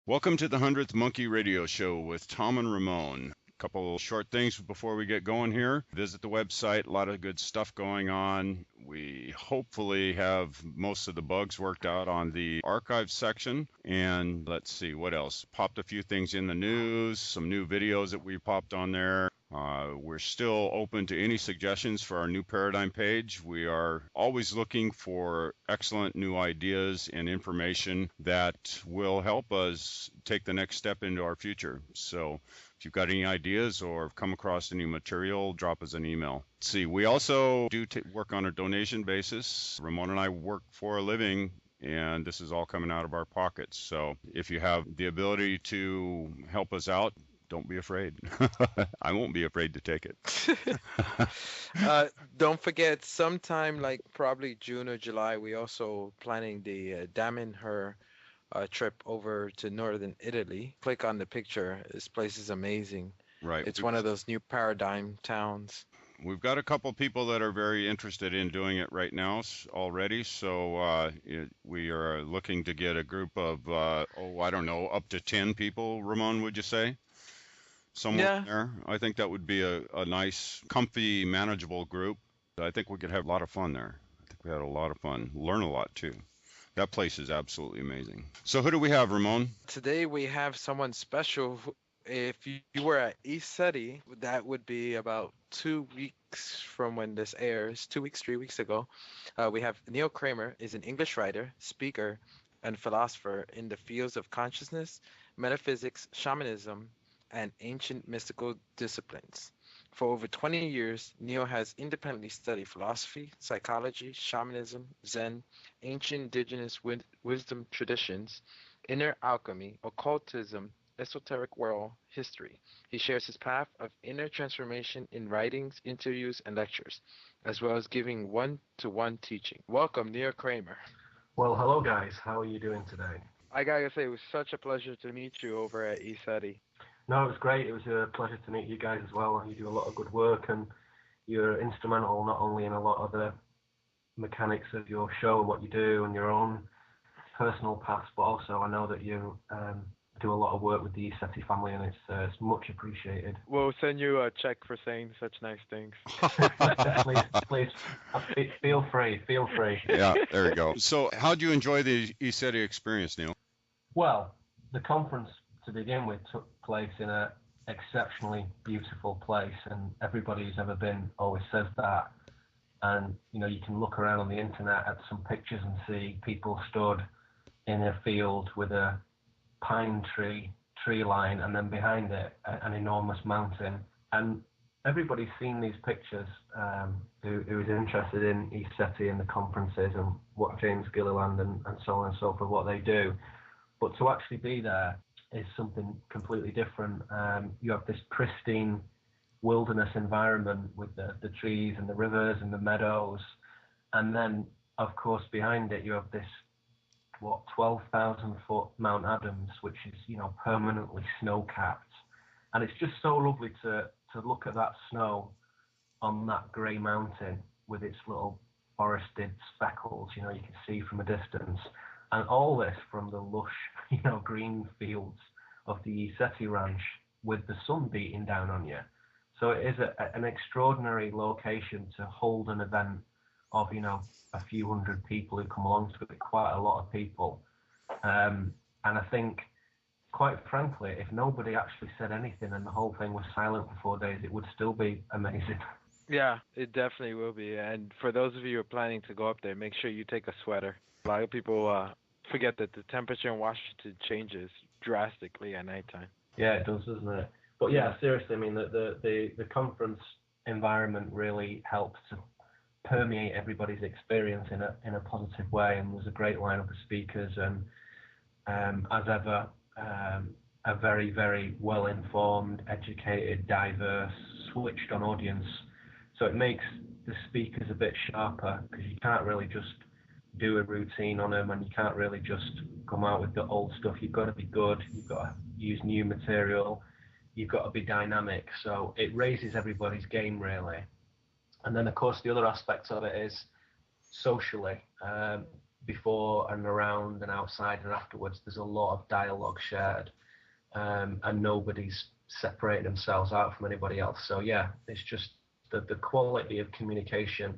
Welcome to the 100th Monkey Radio Show with Tom and Ramon. A couple short things before we get going here. Visit the website, a lot of good stuff going on. We hopefully have most of the bugs worked out on the archive section. And let's see, what else? Popped a few things in the news, some new videos that we popped on there. We're still open to any suggestions for our new paradigm page. We are always looking for excellent new ideas and information that will help us take the next step into our future. So if you've got any ideas or come across any material, drop us an email. Let's see, we also do work on a donation basis. Ramon and I work for a living, and this is all coming out of our pockets. So if you have the ability to help us out, don't be afraid. I won't be afraid to take it. Don't forget, sometime like probably June or July, we also planning the Damn Her trip over to northern Italy. Click on the picture. This place is amazing. Right. It's one of those new paradigm towns. We've got a couple people that are very interested in doing it right now already. So we are looking to get a group of, I don't know, up to 10 people, Ramon, would you say? Somewhere there. I think that would be a nice, comfy, manageable group. I think we could have a lot of fun there. I think we had a lot of fun. Learn a lot, too. That place is absolutely amazing. So who do we have, Ramon? Today we have someone special. If you were at ECETI, that would be about 2 weeks from when this airs, 2 weeks, 3 weeks ago. We have Neil Kramer, is an English writer, speaker, and philosopher in the fields of consciousness, metaphysics, shamanism, and ancient mystical disciplines. For over 20 years, Neil has independently studied philosophy, psychology, shamanism, Zen, ancient indigenous wisdom traditions, inner alchemy, occultism, esoteric world history. He shares his path of inner transformation in writings, interviews, and lectures, as well as giving one-to-one teaching. Welcome, Neil Kramer. Well, hello guys. How are you doing today? I gotta say, it was such a pleasure to meet you over at ECETI. No, it was great. It was a pleasure to meet you guys as well. You do a lot of good work, and you're instrumental not only in a lot of the mechanics of your show and what you do and your own personal paths, but also I know that you do a lot of work with the ECETI family, and it's much appreciated. We'll send you a check for saying such nice things. please, feel free. Yeah, there you go. So how do you enjoy the ECETI experience, Neil? Well, the conference to begin with took place in an exceptionally beautiful place, and everybody who's ever been always says that. And you can look around on the internet at some pictures and see people stood in a field with a pine tree line, and then behind it an enormous mountain. And everybody's seen these pictures who is interested in ECETI and the conferences and what James Gilliland and so on and so forth, what they do. But to actually be there is something completely different. You have this pristine wilderness environment with the trees and the rivers and the meadows, and then of course behind it you have this 12,000 foot Mount Adams, which is permanently snow capped, and it's just so lovely to look at that snow on that grey mountain with its little forested speckles. You can see from a distance. And all this from the lush, green fields of the ECETI ranch with the sun beating down on you. So it is an extraordinary location to hold an event of, a few hundred people who come along to it, quite a lot of people. And I think, quite frankly, if nobody actually said anything and the whole thing was silent for 4 days, it would still be amazing. Yeah, it definitely will be. And for those of you who are planning to go up there, make sure you take a sweater. A lot of people forget that the temperature in Washington changes drastically at nighttime. Yeah, it does, doesn't it? But yeah, seriously, I mean, the conference environment really helps to permeate everybody's experience in a positive way, and there's a great lineup of speakers, and as ever, a very, very well-informed, educated, diverse, switched-on audience. So it makes the speakers a bit sharper, because you can't really just do a routine on them, and you can't really just come out with the old stuff. You've got to be good, you've got to use new material, you've got to be dynamic. So it raises everybody's game, really. And then of course the other aspect of it is socially. before and around and outside and afterwards, there's a lot of dialogue shared, and nobody's separating themselves out from anybody else. So yeah, it's just the quality of communication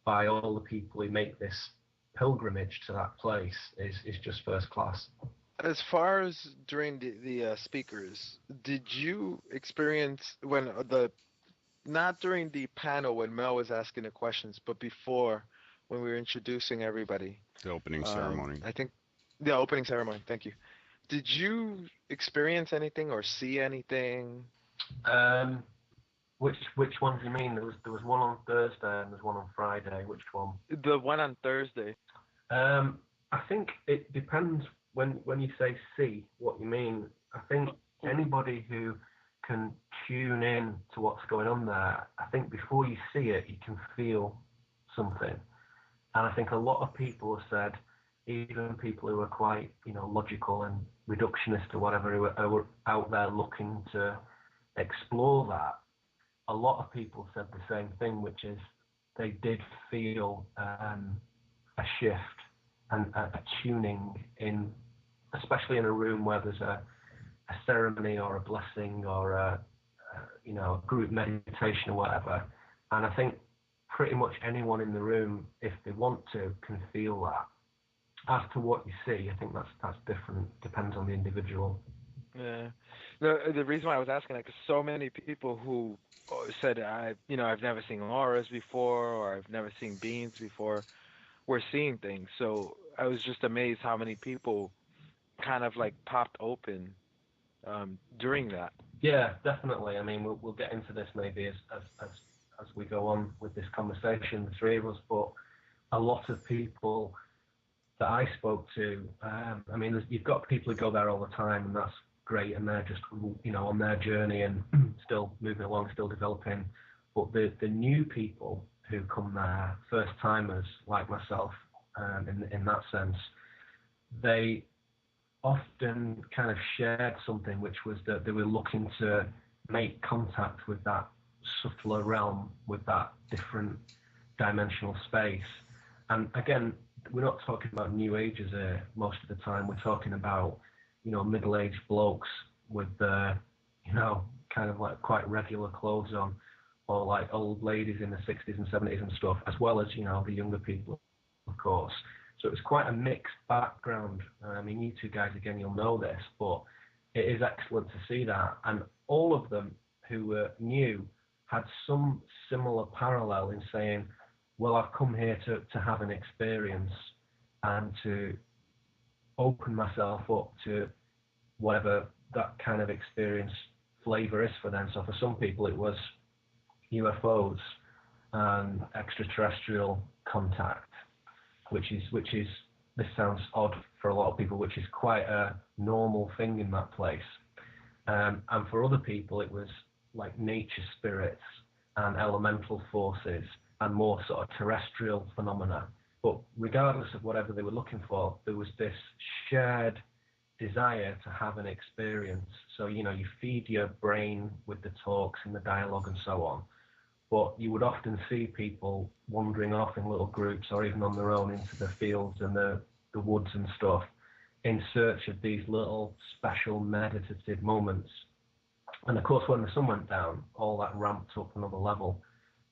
by all the people who make this pilgrimage to that place is just first class. As far as during the speakers, did you experience when not during the panel when Mel was asking the questions, but before when we were introducing everybody? The opening ceremony. I think the opening ceremony. Thank you. Did you experience anything or see anything? Which one do you mean? There was one on Thursday and there's one on Friday. Which one? The one on Thursday. I think it depends when you say see what you mean. I think anybody who can tune in to what's going on there, I think before you see it, you can feel something. And I think a lot of people have said, even people who are quite, logical and reductionist or whatever, who are out there looking to explore that, a lot of people said the same thing, which is they did feel a shift and a tuning in, especially in a room where there's a ceremony or a blessing or a group meditation or whatever. And I think pretty much anyone in the room, if they want to, can feel that. As to what you see, I think that's different. Depends on the individual. Yeah. The reason why I was asking that, because so many people who said I've never seen auras before, or I've never seen beings before, were seeing things. So I was just amazed how many people kind of like popped open during that. Yeah, definitely. I mean, we'll get into this maybe as we go on with this conversation, the three of us. But a lot of people that I spoke to, I mean, you've got people who go there all the time, and that's great, and they're just on their journey and still moving along, still developing. But the new people who come there, first timers like myself, in that sense, they often kind of shared something, which was that they were looking to make contact with that subtler realm, with that different dimensional space. And again, we're not talking about new agers here most of the time. We're talking about middle-aged blokes with kind of like quite regular clothes on, or like old ladies in the 60s and 70s and stuff, as well as the younger people, of course. So it was quite a mixed background. I mean, you two guys, again, you'll know this, but it is excellent to see that. And all of them who were new had some similar parallel in saying, well, I've come here to have an experience and to open myself up to whatever that kind of experience flavor is for them. So for some people, it was UFOs and extraterrestrial contact, which is this sounds odd for a lot of people, which is quite a normal thing in that place. And for other people, it was like nature spirits and elemental forces and more sort of terrestrial phenomena. But regardless of whatever they were looking for, there was this shared desire to have an experience. So, you feed your brain with the talks and the dialogue and so on. But you would often see people wandering off in little groups or even on their own into the fields and the woods and stuff in search of these little special meditative moments. And of course, when the sun went down, all that ramped up another level,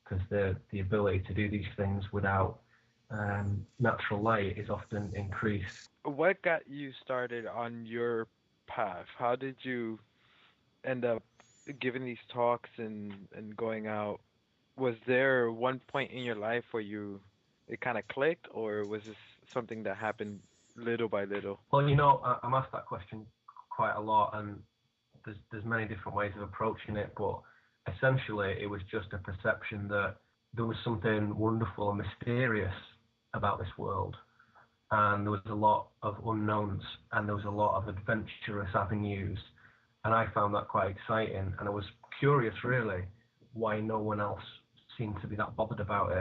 because the ability to do these things without natural light is often increased. What got you started on your path? How did you end up giving these talks and going out? Was there one point in your life where it kind of clicked, or was this something that happened little by little? Well, I'm asked that question quite a lot, and there's many different ways of approaching it, but essentially it was just a perception that there was something wonderful and mysterious about this world, and there was a lot of unknowns, and there was a lot of adventurous avenues, and I found that quite exciting, and I was curious really why no one else seemed to be that bothered about it.